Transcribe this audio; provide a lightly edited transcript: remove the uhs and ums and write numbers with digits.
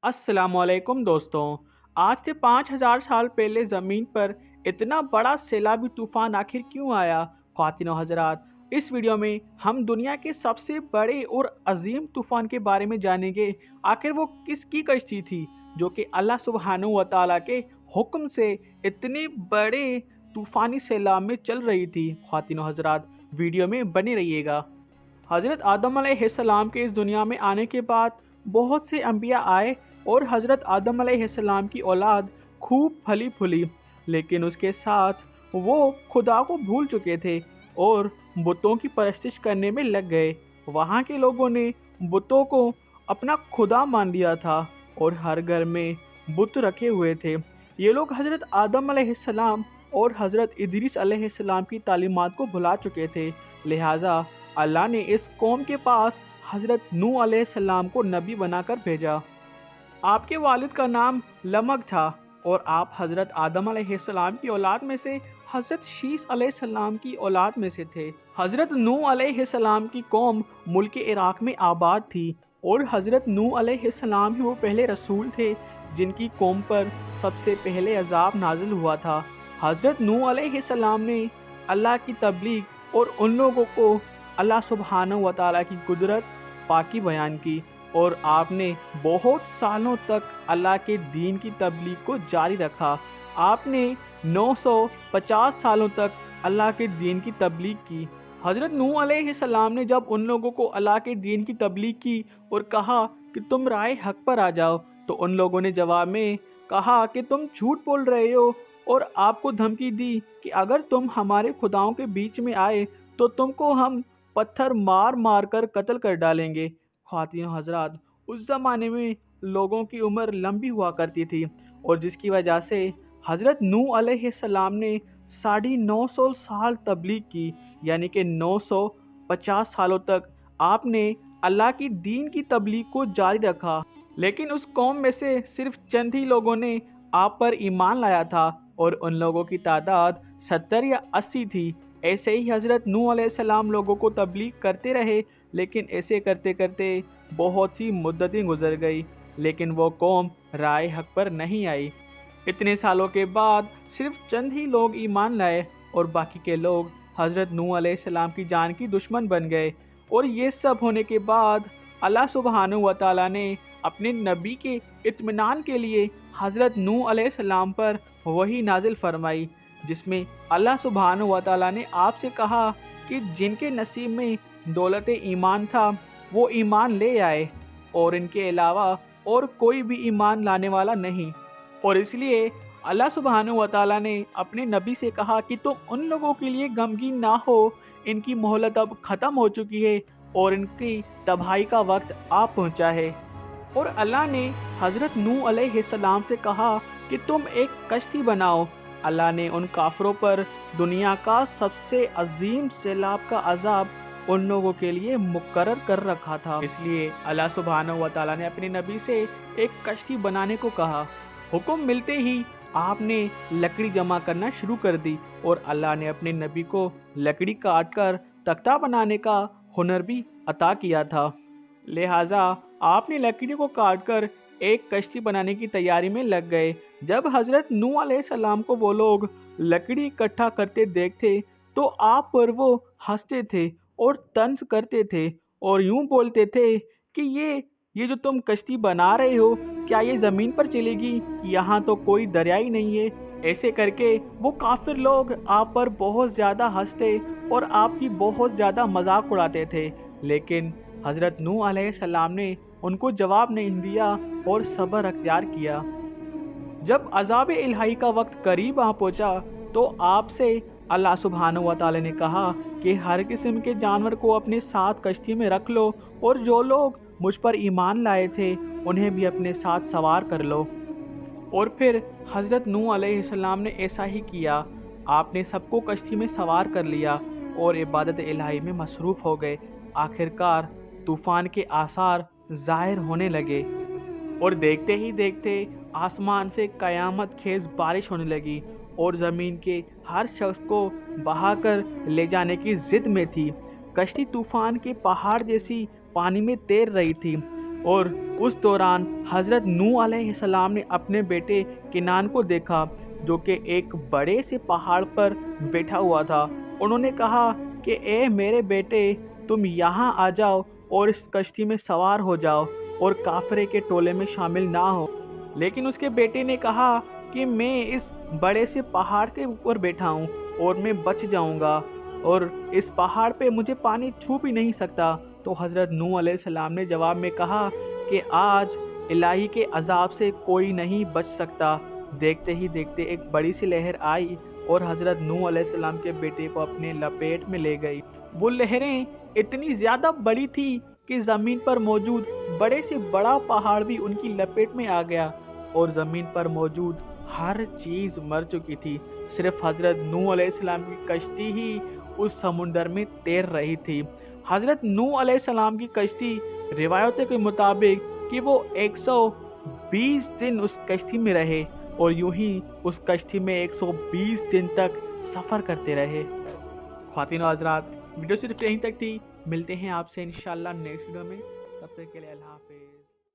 अस्सलाम वालेकुम दोस्तों। आज से 5000 साल पहले ज़मीन पर इतना बड़ा सैलाबी तूफ़ान आखिर क्यों आया? ख़वातीनो हज़रात, इस वीडियो में हम दुनिया के सबसे बड़े और अजीम तूफ़ान के बारे में जानेंगे। आखिर वो किसकी कश्ती थी जो कि अल्लाह सुब्हानहू व तआला के हुक्म से इतने बड़े तूफ़ानी सैलाब में चल रही थी। ख़वातीनो हज़रात, वीडियो में बने रहिएगा। हज़रत आदम अलैहिस्सलाम के इस दुनिया में आने के बाद बहुत से अंबिया आए और हज़रत आदम अलैहिस्सलाम की औलाद खूब फली फूली, लेकिन उसके साथ वो खुदा को भूल चुके थे और बुतों की परस्तिश करने में लग गए। वहाँ के लोगों ने बुतों को अपना खुदा मान लिया था और हर घर में बुत रखे हुए थे। ये लोग हज़रत आदम अलैहिस्सलाम और हज़रत इदरीस अलैहिस्सलाम की तालीमात को भुला चुके थे। लिहाजा अल्लाह ने इस कौम के पास हज़रत नूह अलैहिस्सलाम को नबी बनाकर भेजा। आपके वालिद का नाम लमक था और आप हज़रत आदम अलैहिस्सलाम की औलाद में से हज़रत शीस अलैहिस्सलाम की औलाद में से थे। हज़रत नूह अलैहिस्सलाम की कौम मुल्क इराक में आबाद थी और हज़रत नूह अलैहिस्सलाम ही वो पहले रसूल थे जिनकी कौम पर सबसे पहले अजाब नाजिल हुआ था। हज़रत नूह अलैहिस्सलाम ने अल्लाह की तबलीग और उन लोगों को अल्लाह सुब्हानहू व तआला की कुदरत पाकी बयान की और आपने बहुत सालों तक अल्लाह के दीन की तबलीग को जारी रखा। आपने 950 सालों तक अल्लाह के दीन की तबलीग की। हज़रत नूह अलैहिस्सलाम ने जब उन लोगों को अल्लाह के दीन की तबलीग की और कहा कि तुम राय हक पर आ जाओ, तो उन लोगों ने जवाब में कहा कि तुम झूठ बोल रहे हो और आपको धमकी दी कि अगर तुम हमारे खुदाओं के बीच में आए तो तुमको हम पत्थर मार मार कर कत्ल कर डालेंगे। ख्वातीन हजरात, उस ज़माने में लोगों की उम्र लंबी हुआ करती थी और जिसकी वजह से हज़रत नूह अलैहिस्सलाम ने 950 साल तबलीग की, यानी कि 950 सालों तक आपने अल्लाह की दीन की तबलीग को जारी रखा। लेकिन उस कौम में से सिर्फ चंद ही लोगों ने आप पर ईमान लाया था और उन लोगों की तादाद 70 या 80 थी। ऐसे ही हज़रत नूह अलैहिस्सलाम लोगों को तबलीग करते रहे, लेकिन ऐसे करते करते बहुत सी मुद्दतें गुजर गई, लेकिन वो कौम राय हक पर नहीं आई। इतने सालों के बाद सिर्फ चंद ही लोग ईमान लाए और बाकी के लोग हज़रत नूह अलैहिस्सलाम की जान की दुश्मन बन गए। और ये सब होने के बाद अल्लाह सुब्हानहू व तआला ने अपने नबी के इत्मीनान के लिए हज़रत नूह अलैहिस्सलाम पर वही नाजिल फरमाई, जिसमें अल्लाह सुब्हानहू व तआला ने आपसे कहा कि जिनके नसीब में दौलत ईमान था वो ईमान ले आए और इनके अलावा और कोई भी ईमान लाने वाला नहीं। और इसलिए अल्लाह सुब्हानहू व तआला ने अपने नबी से कहा कि तुम उन लोगों के लिए गमगीन ना हो, इनकी मोहलत अब ख़त्म हो चुकी है और इनकी तबाही का वक्त आ पहुंचा है। और अल्लाह ने हज़रत नूह अलैहिस्सलाम से कहा कि तुम एक कश्ती बनाओ। अल्लाह ने उन काफरों पर दुनिया का सबसे अजीम सैलाब का अजाब उन लोगों के लिए मुकर्रर कर रखा था। इसलिए अल्लाह सुब्हानहू व तआला ने अपने नबी से एक कश्ती बनाने को कहा। हुक्म मिलते ही आपने लकड़ी जमा करना शुरू कर दी और अल्लाह ने अपने नबी को लकड़ी काट कर तख्ता बनाने का हुनर भी अता किया था। लिहाजा आपने लकड़ी को काट कर एक कश्ती बनाने की तैयारी में लग गए। जब हज़रत नूह अलैहिस्सलाम को वो लोग लकड़ी इकट्ठा करते देखते तो आप पर वो हंसते थे और तंज करते थे और यूं बोलते थे कि ये जो तुम कश्ती बना रहे हो, क्या ये ज़मीन पर चलेगी? यहाँ तो कोई दरिया ही नहीं है। ऐसे करके वो काफिर लोग आप पर बहुत ज़्यादा हंसते और आपकी बहुत ज़्यादा मजाक उड़ाते थे, लेकिन हज़रत नूह अलैहिस्सलाम ने उनको जवाब नहीं दिया और सब्र अख्तियार किया। जब अज़ाब इलाही का वक्त करीब आ पहुंचा तो आपसे अल्लाह सुब्हानहू व तआला ने कहा कि हर किस्म के जानवर को अपने साथ कश्ती में रख लो और जो लोग मुझ पर ईमान लाए थे उन्हें भी अपने साथ सवार कर लो। और फिर हज़रत नूह अलैहिस्सलाम ने ऐसा ही किया। आपने सबको कश्ती में सवार कर लिया और इबादत इलाही में मसरूफ़ हो गए। आखिरकार तूफ़ान के आसार ज़ाहिर होने लगे और देखते ही देखते आसमान से क़यामत खेज बारिश होने लगी और ज़मीन के हर शख्स को बहाकर ले जाने की ज़िद में थी। कश्ती तूफ़ान के पहाड़ जैसी पानी में तैर रही थी। और उस दौरान हज़रत नूह अलैहिस्सलाम ने अपने बेटे किनान को देखा, जो कि एक बड़े से पहाड़ पर बैठा हुआ था। उन्होंने कहा कि ए मेरे बेटे, तुम यहाँ आ जाओ और इस कश्ती में सवार हो जाओ और काफिरे के टोले में शामिल ना हो। लेकिन उसके बेटे ने कहा कि मैं इस बड़े से पहाड़ के ऊपर बैठा हूँ और मैं बच जाऊंगा और इस पहाड़ पे मुझे पानी छू भी नहीं सकता। तो हज़रत नूह अलैहिस्सलाम ने जवाब में कहा कि आज इलाही के अजाब से कोई नहीं बच सकता। देखते ही देखते एक बड़ी सी लहर आई और हज़रत नूह अलैहिस्सलाम के बेटे को अपने लपेट में ले गई। वो लहरें इतनी ज़्यादा बड़ी थी कि ज़मीन पर मौजूद बड़े से बड़ा पहाड़ भी उनकी लपेट में आ गया और ज़मीन पर मौजूद हर चीज़ मर चुकी थी। सिर्फ हज़रत नूह अलैहिस्सलाम की कश्ती ही उस समुंदर में तैर रही थी। हज़रत नूह अलैहिस्सलाम की कश्ती रिवायतों के मुताबिक कि वो 120 दिन उस कश्ती में रहे और यूं ही उस कश्ती में 120 दिन तक सफ़र करते रहे। ख्वातीन और हज़रात, वीडियो सिर्फ यहीं तक थी। मिलते हैं आपसे इंशाल्लाह नेक्स्ट वीडियो में। तब तक के लिए अल्लाह हाफिज़।